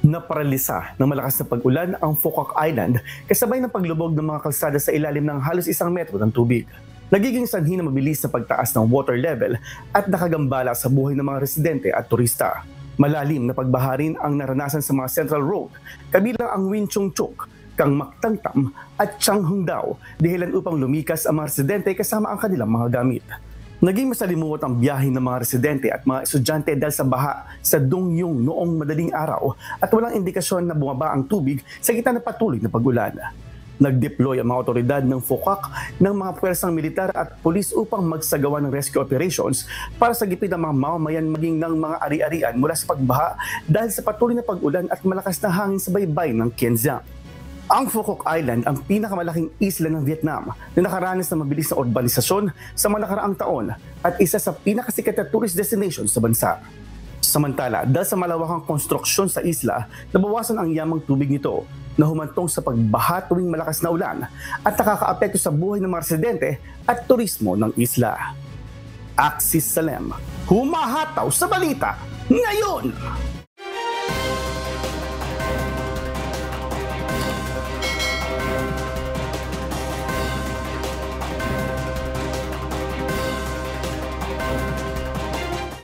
Naparalisa ng malakas na pag-ulan ang Phuoc Island kasabay ng paglubog ng mga kalsada sa ilalim ng halos 1 metro ng tubig. Nagiging sanhi na mabilis na pagtaas ng water level at nakagambala sa buhay ng mga residente at turista. Malalim na pagbaha rin ang naranasan sa mga Central Road, kabilang ang Win Chung Chuk, Kang Mactantam at Chang Hung Dao, dahilan upang lumikas ang mga residente kasama ang kanilang mga gamit. Naging masalimuot ang biyahe ng mga residente at mga estudyante dahil sa baha sa Dong Yung noong madaling araw at walang indikasyon na bumaba ang tubig sa gitna ng patuloy na pag-ulan. Nag-deploy ang mga otoridad ng Phuoc ng mga pwersang militar at pulis upang magsagawa ng rescue operations para sagipin ang mga mamamayan maging ng mga ari-arian mula sa pagbaha dahil sa patuloy na pag-ulan at malakas na hangin sa baybay ng Kiên Giang. Ang Phuoc Island ang pinakamalaking isla ng Vietnam na nakaranas ng mabilis na urbanisasyon sa mga nakaraang taon at isa sa pinakasikat na tourist destination sa bansa. Samantala, dahil sa malawakang konstruksyon sa isla, nabawasan ang yamang tubig nito na humantong sa pagbaha tuwing malakas na ulan at nakakaapekto sa buhay ng mga residente at turismo ng isla. Axis Salem, humahataw sa balita ngayon!